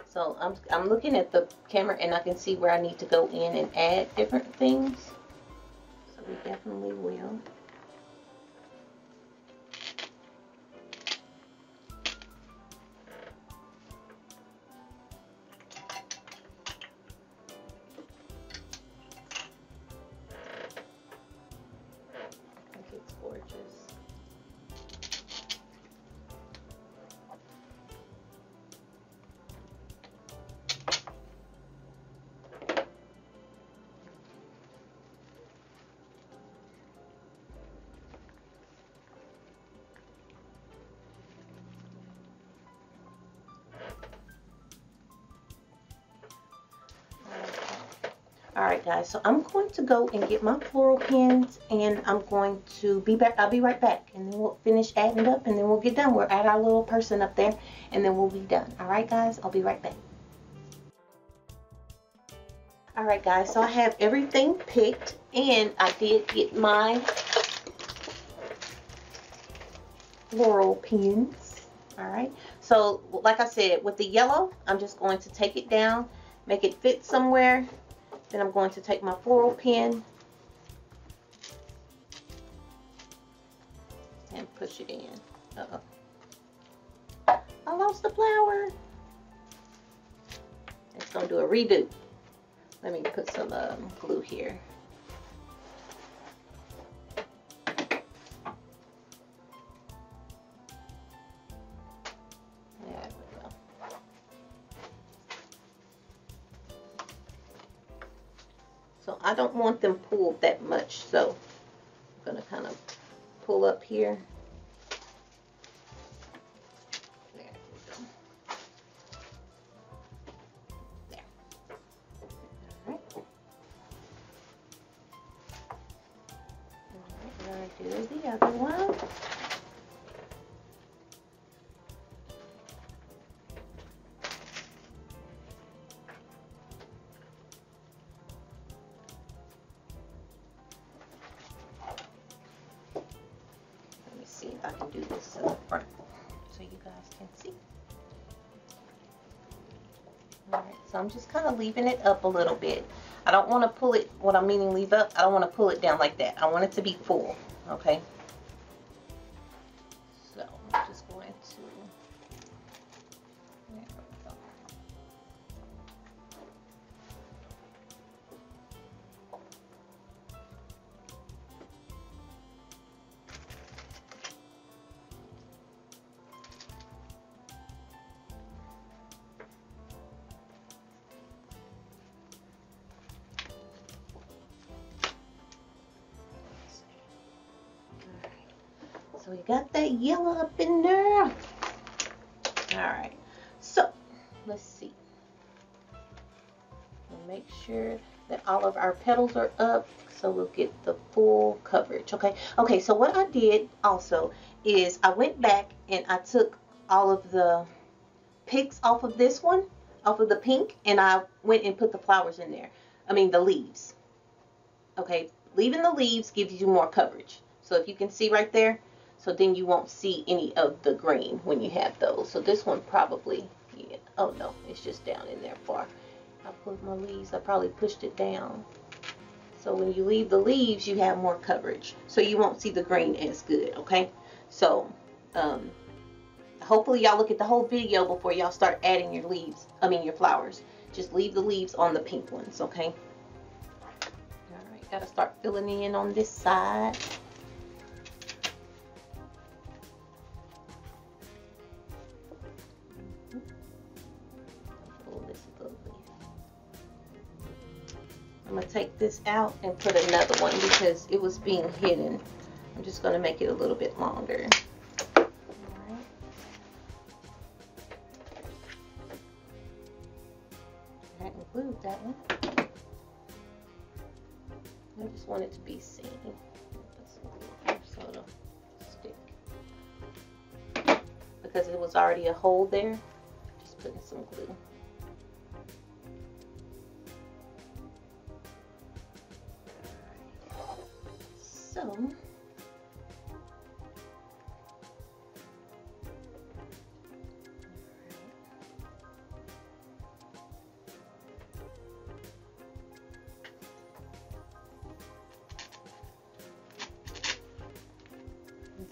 So I'm looking at the camera and I can see where I need to go in and add different things. So we definitely will. I think it's gorgeous. Alright guys, so I'm going to go and get my floral pins and I'm going to be back. I'll be right back and then we'll finish adding it up and then we'll get done. We'll add our little person up there and then we'll be done. Alright guys, I'll be right back. Alright guys, so I have everything picked and I did get my floral pins. Alright, so like I said, with the yellow, I'm just going to take it down, make it fit somewhere. Then I'm going to take my floral pin and push it in. Uh-oh. I lost the flower. It's going to do a redo. Let me put some glue here. There we go. So I don't want them pulled that much, so I'm going to kind of pull up here. There we go. There. Alright. Alright, we're going to do the other one. See if I can do this in the front so you guys can see. Alright, so I'm just kind of leaving it up a little bit. I don't want to pull it, what I'm meaning leave up, I don't want to pull it down like that. I want it to be full, okay? So I'm just going to, there we go. So we got that yellow up in there. Alright, so let's see. We'll make sure that all of our petals are up so we'll get the full coverage. Okay, so what I did also is I went back and I took all of the picks off of this one, off of the pink, and I went and put the flowers in there. I mean the leaves. Okay, leaving the leaves gives you more coverage. So if you can see right there, so then you won't see any of the green when you have those. So this one probably, yeah, oh no, it's just down in there far. I put my leaves, I probably pushed it down. So when you leave the leaves, you have more coverage. So you won't see the green as good, okay? So hopefully y'all look at the whole video before y'all start adding your leaves, your flowers. Just leave the leaves on the pink ones, okay? Alright, gotta start filling in on this side. I'm going to take this out and put another one because it was being hidden. I'm just going to make it a little bit longer. Alright. I hadn't glued that one. I just want it to be seen. So it'll stick. Because it was already a hole there, just putting some glue. So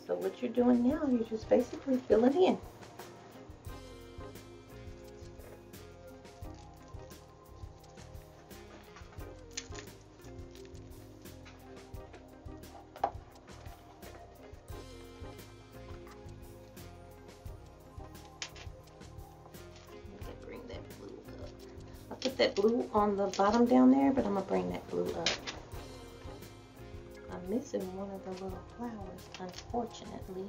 so what you're doing now, you're just basically filling in. Bring that blue up. I put that blue on the bottom down there, but I'm gonna bring that blue up. I'm missing one of the little flowers, unfortunately,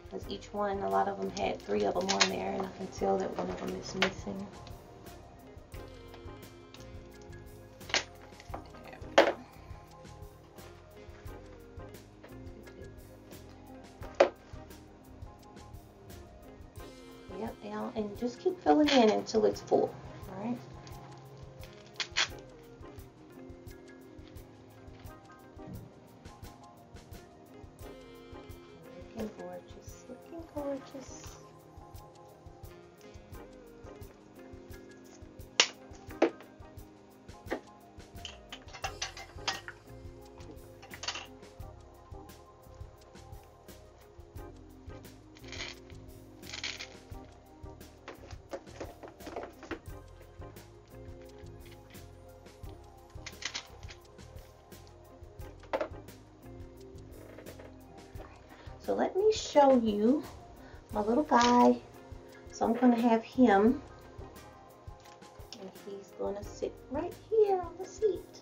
because each one, a lot of them had 3 of them on there, and I can tell that one of them is missing. There we go. Yep, and just keep filling in until it's full, all right? Looking gorgeous, looking gorgeous. So let me show you my little guy. So I'm going to have him, and he's going to sit right here on the seat.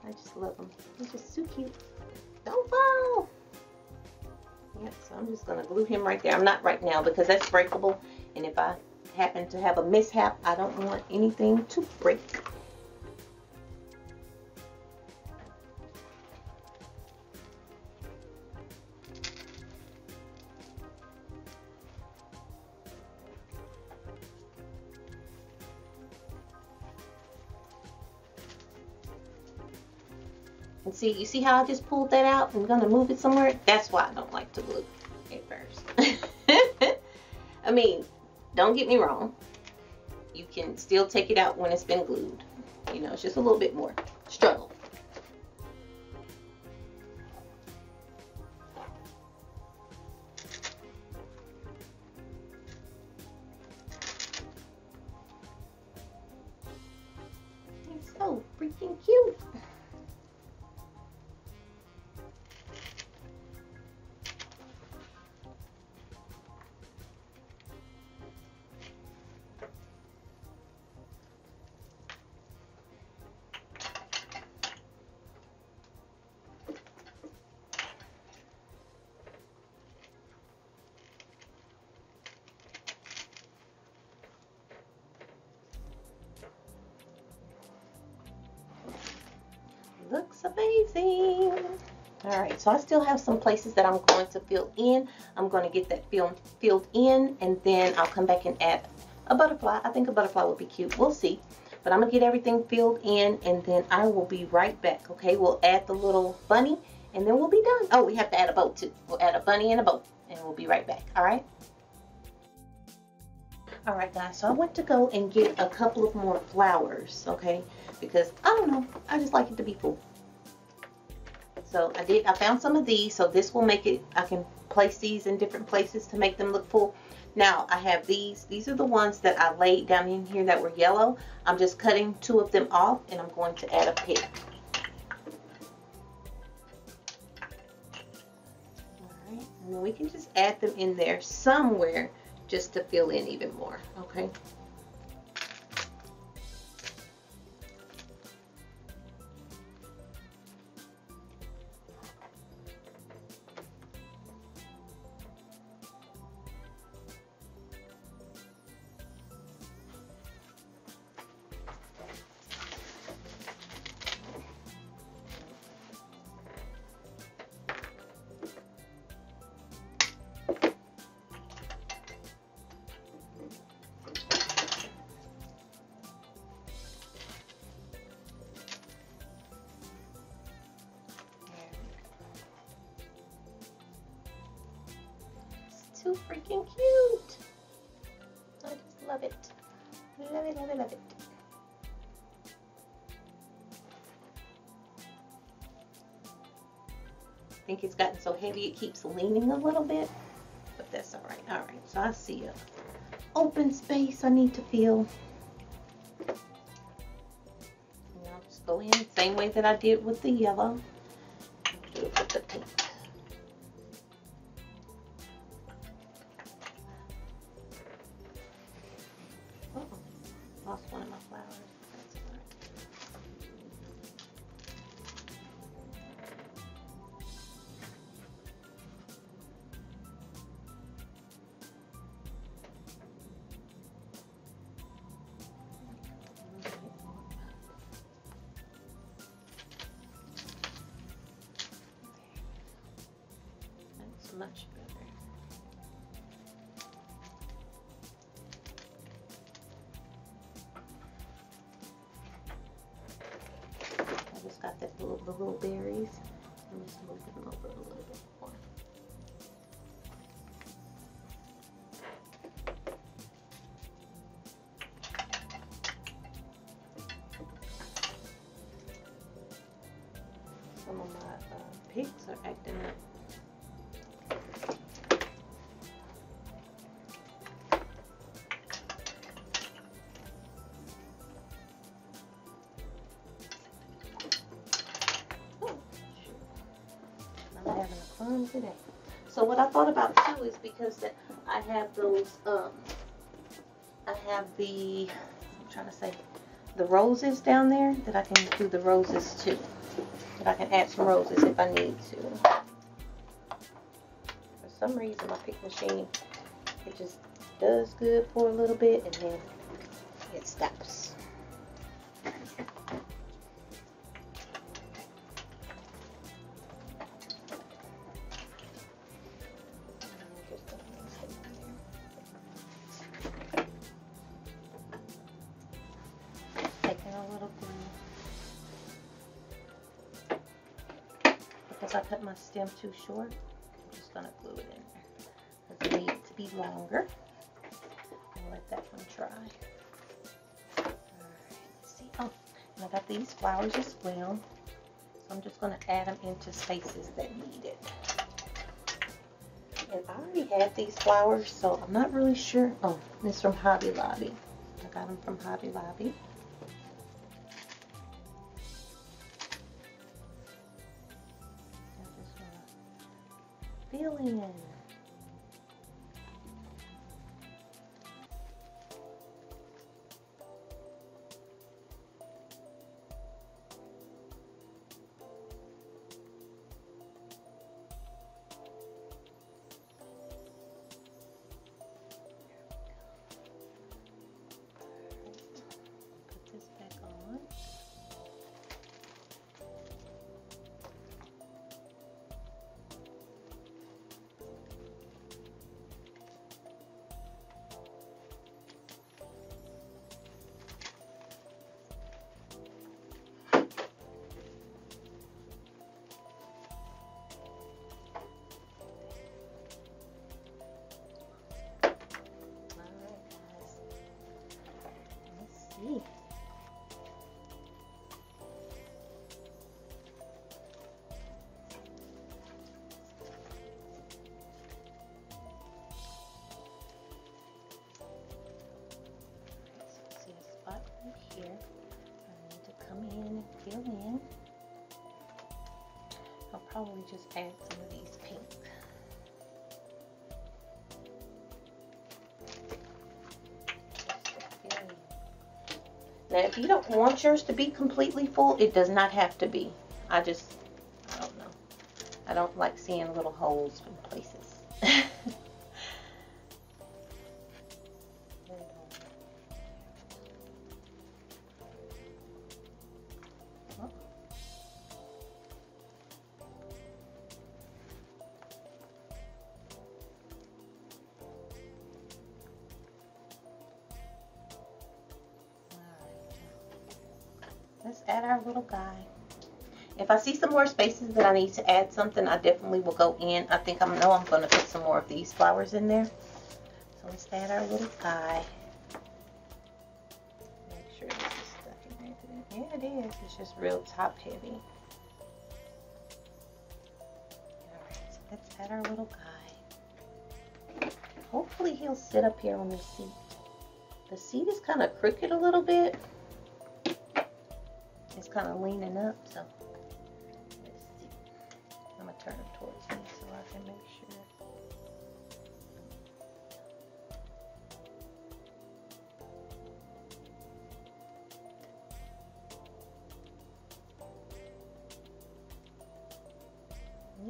I just love him. He's just so cute. Don't fall. Yep, so I'm just going to glue him right there. I'm not right now because that's breakable, and if I happen to have a mishap, I don't want anything to break. And see, you see how I just pulled that out? I'm going to move it somewhere. That's why I don't like to glue at first. I mean, don't get me wrong. You can still take it out when it's been glued. You know, it's just a little bit more struggle. It's so freaking cute. Looks amazing. All right, so I still have some places that I'm going to fill in. I'm going to get that filled in, and then I'll come back and add a butterfly. I think a butterfly would be cute. We'll see. But I'm going to get everything filled in, and then I will be right back, okay? We'll add the little bunny, and then we'll be done. Oh, we have to add a boat, too. We'll add a bunny and a boat, and we'll be right back, all right? All right, guys, so I went to go and get a couple of more flowers, okay? Because, I don't know, I just like it to be full. So I found some of these, so this will make it, I can place these in different places to make them look full. Now, I have these are the ones that I laid down in here that were yellow. I'm just cutting 2 of them off, and I'm going to add a pair. All right, and then we can just add them in there somewhere just to fill in even more, okay? too freaking cute. I just love it. Love it, love it, love it. I think it's gotten so heavy it keeps leaning a little bit, but that's all right. All right, so I see a open space I need to fill. And I'll just go in the same way that I did with the yellow. Do it with the pink. Lost one of my flowers. That's all right. That's much better. Got that the little berries. I'm just moving them over a little bit more. Some of my pigs are acting up. Having fun today. So what I thought about too is because that I have those I have the, I'm trying to say, the roses down there, that I can do the roses too. That I can add some roses if I need to. For some reason my pick machine, it just does good for a little bit and then it stops. Because I cut my stem too short, I'm just going to glue it in there. Because it needs to be longer. I'll let that one dry. Alright, let's see. Oh, and I got these flowers as well. So I'm just going to add them into spaces that need it. And I already had these flowers, so I'm not really sure. Oh, this is from Hobby Lobby. I got them from Hobby Lobby. Fill in. Put this back on. Here, I need to come in and fill in. I'll probably just add some of these pinks. Now, if you don't want yours to be completely full, it does not have to be. I don't know. I don't like seeing little holes in places. Let's add our little guy. If I see some more spaces that I need to add something, I definitely will go in. I think I'm going to put some more of these flowers in there. So let's add our little guy. Make sure this is stuck in there. Yeah, it is. It's just real top heavy. Alright, so let's add our little guy. Hopefully he'll sit up here on the seat. The seat is kind of crooked a little bit. It's kind of leaning up, so let's see. I'm going to turn him towards me so I can make sure.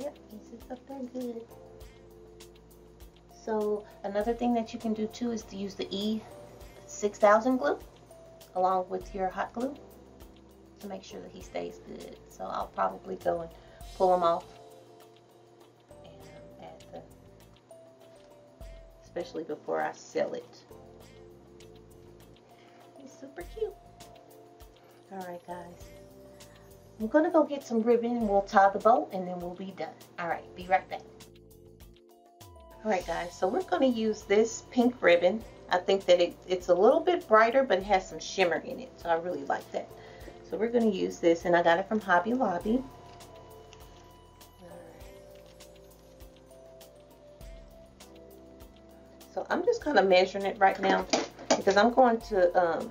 Yep, he sits up there good. So another thing that you can do too is to use the E6000 glue along with your hot glue to make sure that he stays good. So I'll probably go and pull him off and add the, especially before I sell it. He's super cute. Alright guys, I'm gonna go get some ribbon and we'll tie the bow and then we'll be done. Alright, be right back. Alright guys, so we're going to use this pink ribbon. I think that it's a little bit brighter, but it has some shimmer in it, so I really like that. So we're going to use this, and I got it from Hobby Lobby. So I'm just kind of measuring it right now because I'm going to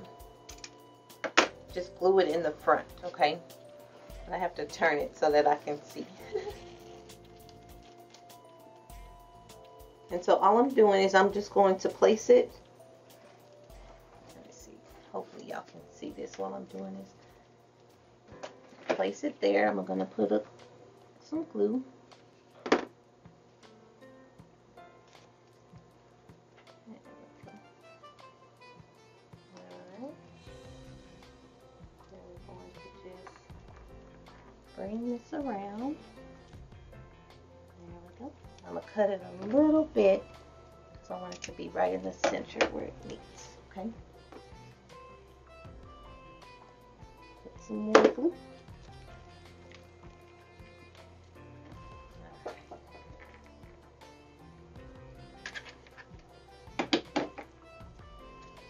just glue it in the front, okay? I have to turn it so that I can see. And so all I'm doing is I'm just going to place it. Let me see. Hopefully y'all can see this while I'm doing this. Place it there. I'm going to put up some glue. Alright. Then we're going to just bring this around. I'm going to cut it a little bit because I want it to be right in the center where it meets, okay? Put some more glue.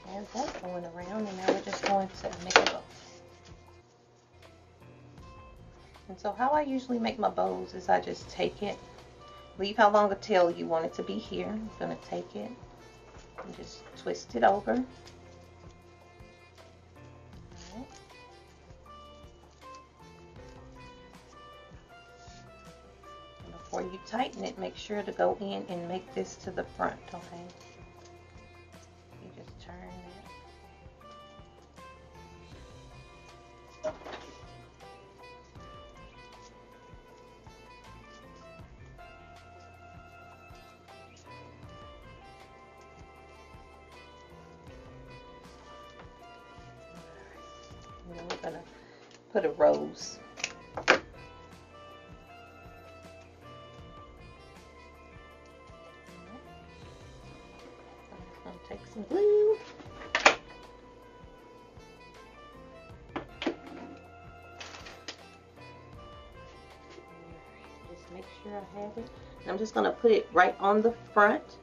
And that's going around, and now we're just going to make a bow. And so how I usually make my bows is I just take it, leave how long a tail you want it to be here. I'm going to take it and just twist it over. Alright. And before you tighten it, make sure to go in and make this to the front, okay? You just turn that. And then we're going to put a rose. I'm going to take some glue. Just make sure I have it. And I'm just going to put it right on the front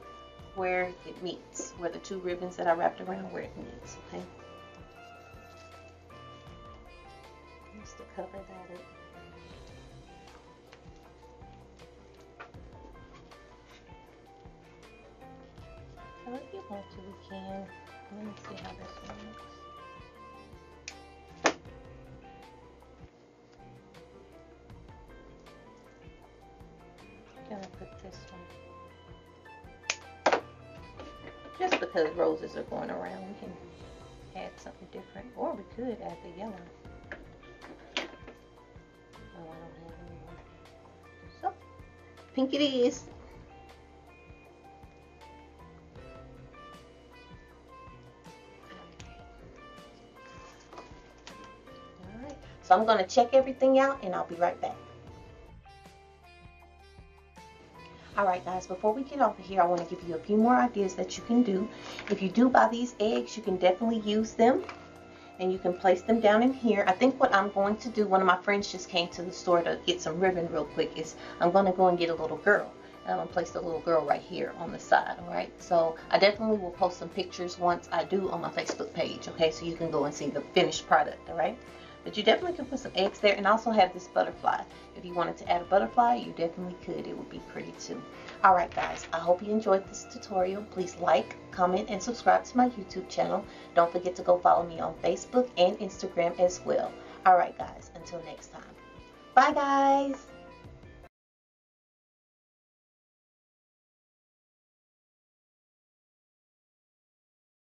where it meets, where the two ribbons that I wrapped around where it meets, okay? Just to cover that up. So if you want to, we can. Let me see how this one looks. I'm gonna put this one. Just because roses are going around, we can add something different. Or we could add the yellow. Oh, I don't have any more. So, pink it is. Alright, so I'm going to check everything out and I'll be right back. Alright guys, before we get off of here, I want to give you a few more ideas that you can do. If you do buy these eggs, you can definitely use them. and you can place them down in here. I think what I'm going to do, one of my friends just came to the store to get some ribbon real quick, is I'm going to go and get a little girl. And I'm going to place the little girl right here on the side, alright? So I definitely will post some pictures once I do on my Facebook page, okay? So you can go and see the finished product, alright? But you definitely can put some eggs there, and also have this butterfly. If you wanted to add a butterfly, you definitely could. It would be pretty too. Alright guys, I hope you enjoyed this tutorial. Please like, comment, and subscribe to my YouTube channel. Don't forget to go follow me on Facebook and Instagram as well. Alright guys, until next time. Bye guys!